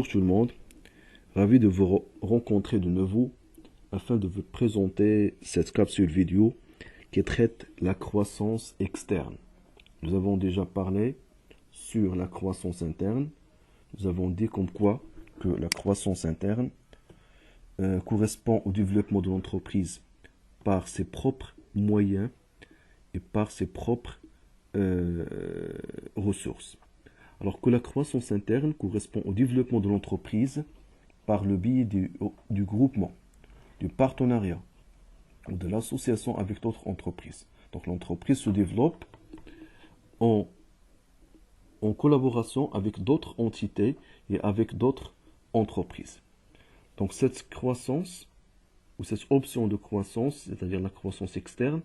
Bonjour tout le monde, ravi de vous rencontrer de nouveau afin de vous présenter cette capsule vidéo qui traite la croissance externe. Nous avons déjà parlé sur la croissance interne. Nous avons dit comme quoi que la croissance interne correspond au développement de l'entreprise par ses propres moyens et par ses propres ressources. Alors que la croissance interne correspond au développement de l'entreprise par le biais du groupement, du partenariat ou de l'association avec d'autres entreprises. Donc l'entreprise se développe en collaboration avec d'autres entités et avec d'autres entreprises. Donc cette croissance ou cette option de croissance, c'est-à-dire la croissance externe,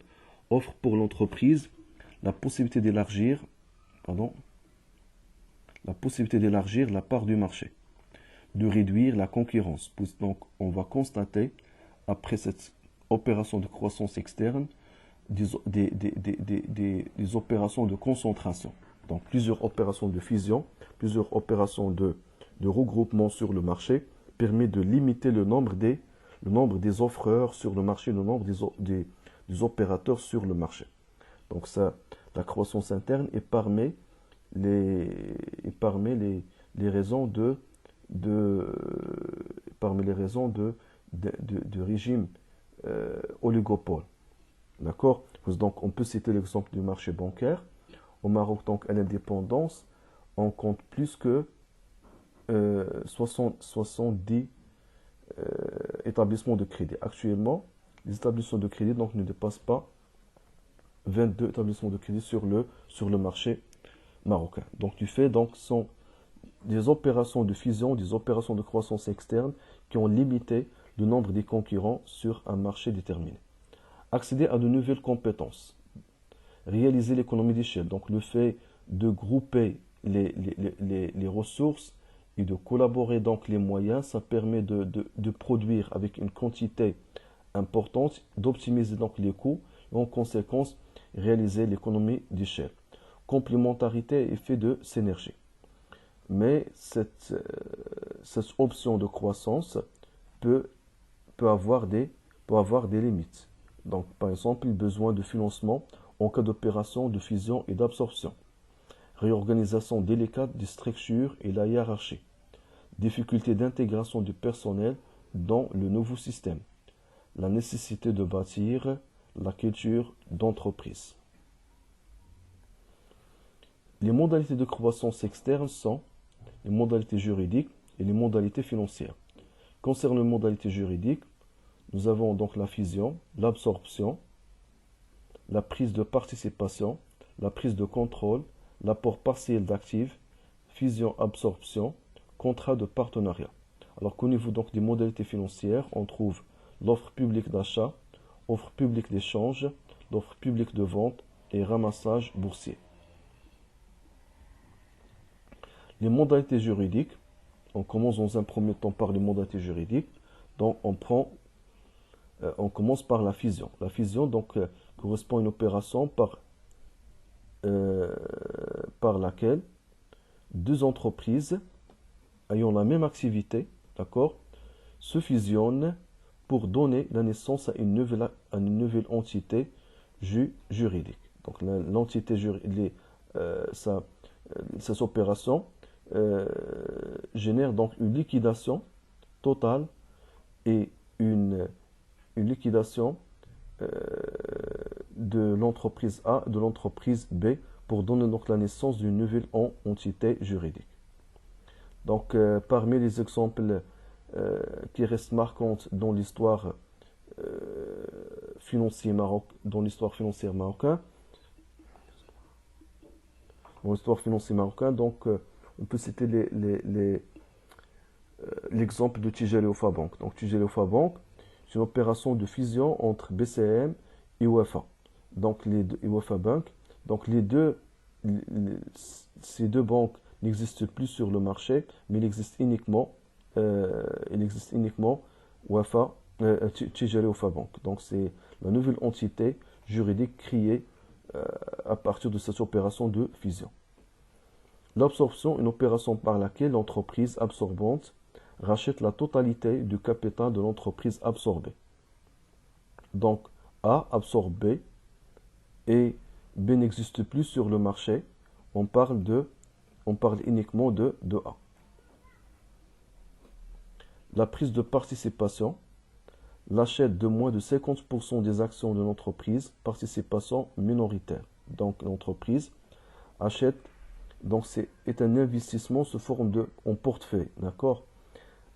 offre pour l'entreprise la possibilité d'élargir la part du marché, de réduire la concurrence. Donc, on va constater, après cette opération de croissance externe, des opérations de concentration. Donc, plusieurs opérations de fusion, plusieurs opérations de regroupement sur le marché permet de limiter le nombre des offreurs sur le marché, le nombre des opérateurs sur le marché. Donc, la croissance interne est parmi les raisons de régime oligopole. D'accord? Donc, on peut citer l'exemple du marché bancaire. Au Maroc, donc, à l'indépendance, on compte plus que 70 établissements de crédit. Actuellement, les établissements de crédit donc, ne dépassent pas 22 établissements de crédit sur le marché marocain. Donc, sont des opérations de fusion, des opérations de croissance externe qui ont limité le nombre des concurrents sur un marché déterminé. Accéder à de nouvelles compétences, réaliser l'économie d'échelle, donc le fait de grouper les ressources et de collaborer donc les moyens, ça permet de produire avec une quantité importante, d'optimiser donc les coûts et en conséquence réaliser l'économie d'échelle. Complémentarité et effet de synergie. Mais cette option de croissance peut avoir des limites. Donc, par exemple, besoin de financement en cas d'opération de fusion et d'absorption. Réorganisation délicate des structures et la hiérarchie. Difficulté d'intégration du personnel dans le nouveau système. La nécessité de bâtir la culture d'entreprise. Les modalités de croissance externe sont les modalités juridiques et les modalités financières. Concernant les modalités juridiques, nous avons donc la fusion, l'absorption, la prise de participation, la prise de contrôle, l'apport partiel d'actifs, fusion-absorption, contrat de partenariat. Alors qu'au niveau donc des modalités financières, on trouve l'offre publique d'achat, offre publique d'échange, l'offre publique de vente et ramassage boursier. Les modalités juridiques, on commence dans un premier temps par les modalités juridiques, donc on commence par la fusion. La fusion donc correspond à une opération par laquelle deux entreprises ayant la même activité, d'accord, se fusionnent pour donner la naissance à une nouvelle entité juridique. Donc l'entité juridique, cette opération génère donc une liquidation totale et une liquidation de l'entreprise A, de l'entreprise B, pour donner donc la naissance d'une nouvelle entité juridique. Donc, parmi les exemples qui restent marquants dans l'histoire financière marocaine, donc on peut citer l'exemple de Tijari Wafa Bank. Donc, Tijari Wafa Bank, c'est une opération de fusion entre BCM et Wafa. Donc, Wafa Bank. Donc, ces deux banques n'existent plus sur le marché, mais il existe uniquement Wafa, Tijari Wafa Bank. Donc, c'est la nouvelle entité juridique créée à partir de cette opération de fusion. L'absorption, une opération par laquelle l'entreprise absorbante rachète la totalité du capital de l'entreprise absorbée. Donc, A absorbe B et B n'existe plus sur le marché. On parle uniquement de A. La prise de participation, l'achat de moins de 50% des actions de l'entreprise, participation minoritaire. Donc, l'entreprise achète, donc c'est un investissement sous forme en portefeuille, d'accord?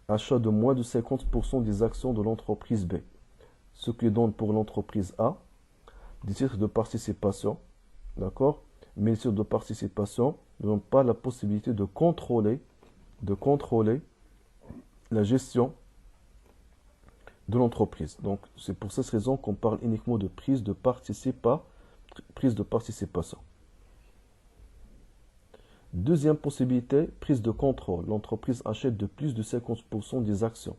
Achat de moins de 50% des actions de l'entreprise B. Ce qui donne pour l'entreprise A des titres de participation, d'accord? Mais les titres de participation ne donnent pas la possibilité de contrôler la gestion de l'entreprise. Donc, c'est pour cette raison qu'on parle uniquement de prise de participation. Deuxième possibilité, prise de contrôle. L'entreprise achète de plus de 50% des actions.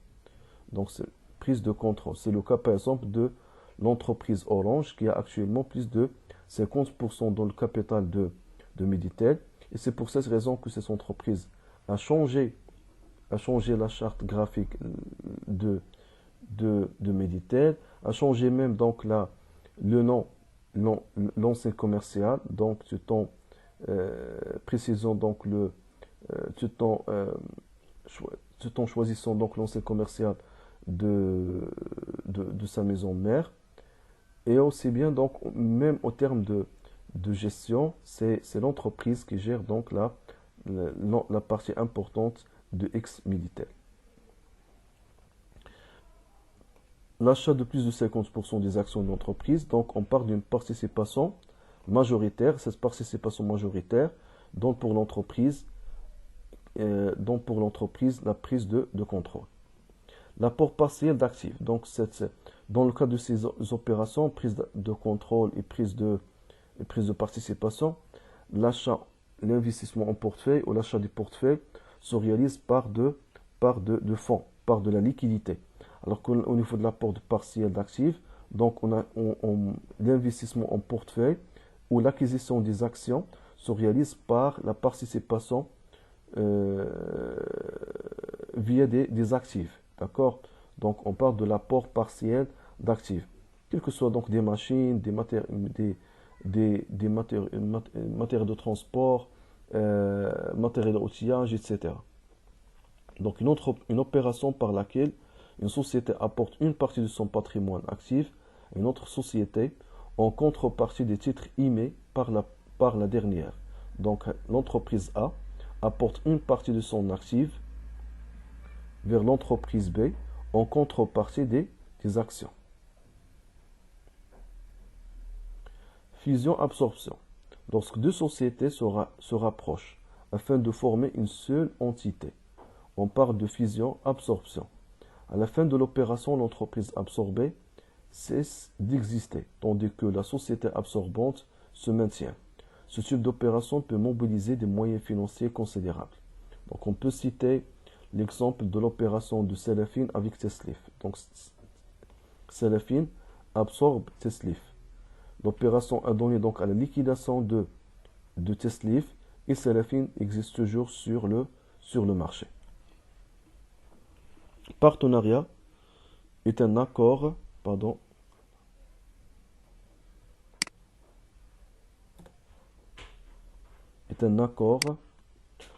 Donc, c'est prise de contrôle. C'est le cas, par exemple, de l'entreprise Orange qui a actuellement plus de 50% dans le capital de Meditel. Et c'est pour cette raison que cette entreprise a changé la charte graphique de Meditel, a changé même donc le nom, l'enseigne commerciale, donc tout en précisant donc tout en choisissant donc l'enseigne commerciale de sa maison mère. Et aussi bien donc même au terme de gestion, c'est l'entreprise qui gère donc la partie importante de ex-Meditel. L'achat de plus de 50% des actions de l'entreprise, donc on parle d'une participation majoritaire. Cette participation majoritaire donne pour l'entreprise la prise de contrôle. L'apport partiel d'actifs. Donc dans le cas de ces opérations, prise de contrôle et prise de participation, l'investissement en portefeuille ou l'achat du portefeuille se réalise par de fonds, par de la liquidité. Alors qu'au niveau de l'apport partiel d'actifs, donc on a l'investissement en portefeuille ou l'acquisition des actions se réalise par la participation via des actifs. D'accord? Donc on parle de l'apport partiel d'actifs. Quels que soient donc des machines, des matériaux de transport, matériel d'outillage, etc. Donc une opération par laquelle une société apporte une partie de son patrimoine actif à une autre société en contrepartie des titres émis par la dernière. Donc l'entreprise A apporte une partie de son actif vers l'entreprise B en contrepartie des actions. Fusion-absorption. Lorsque deux sociétés se rapprochent afin de former une seule entité, on parle de fusion-absorption. À la fin de l'opération, l'entreprise absorbée cesse d'exister, tandis que la société absorbante se maintient. Ce type d'opération peut mobiliser des moyens financiers considérables. Donc on peut citer l'exemple de l'opération de Celefin avec Teslif. Donc Celefin absorbe Teslif. L'opération a donné donc à la liquidation de Teslif et Celefin existe toujours sur le marché. Partenariat est un accord,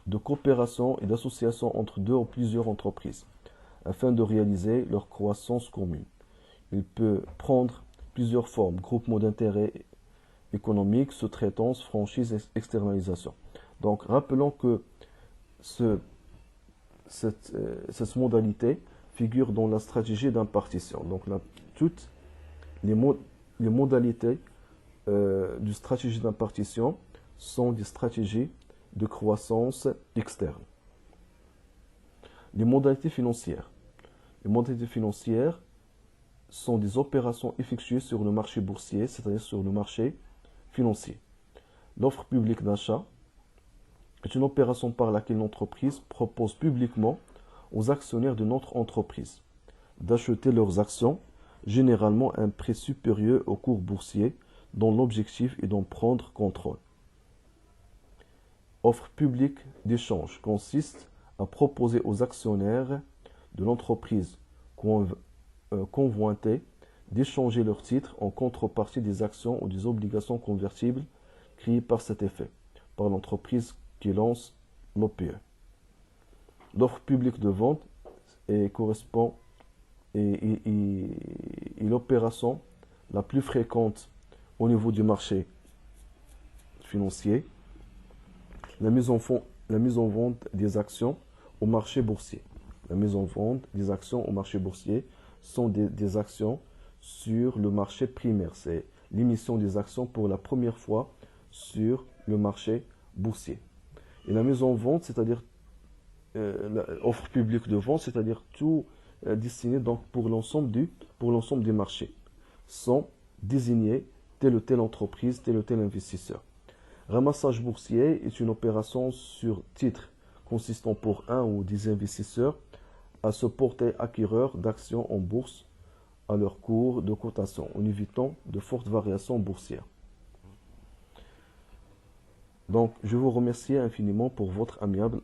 de coopération et d'association entre deux ou plusieurs entreprises afin de réaliser leur croissance commune. Il peut prendre plusieurs formes: groupement d'intérêt économique, sous-traitance, franchise, externalisation. Donc rappelons que cette modalité figure dans la stratégie d'impartition. Donc toutes les modalités de stratégie d'impartition sont des stratégies de croissance externe. Les modalités financières. Les modalités financières sont des opérations effectuées sur le marché boursier, c'est-à-dire sur le marché financier. L'offre publique d'achat est une opération par laquelle l'entreprise propose publiquement aux actionnaires de notre entreprise d'acheter leurs actions, généralement à un prix supérieur au cours boursier, dont l'objectif est d'en prendre contrôle. Offre publique d'échange consiste à proposer aux actionnaires de l'entreprise convoitée d'échanger leurs titres en contrepartie des actions ou des obligations convertibles créées par cet effet, par l'entreprise qui lance l'OPE. L'offre publique de vente correspond et l'opération la plus fréquente au niveau du marché financier, la mise en vente des actions au marché boursier. La mise en vente des actions au marché boursier sont des actions sur le marché primaire. C'est l'émission des actions pour la première fois sur le marché boursier. Et la mise en vente, c'est-à-dire l'offre publique de vente, c'est-à-dire tout destiné donc pour l'ensemble des marchés, sans désigner telle ou telle entreprise, tel ou tel investisseur. Ramassage boursier est une opération sur titre consistant pour un ou des investisseurs à se porter acquéreurs d'actions en bourse à leur cours de cotation en évitant de fortes variations boursières. Donc, je vous remercie infiniment pour votre amiable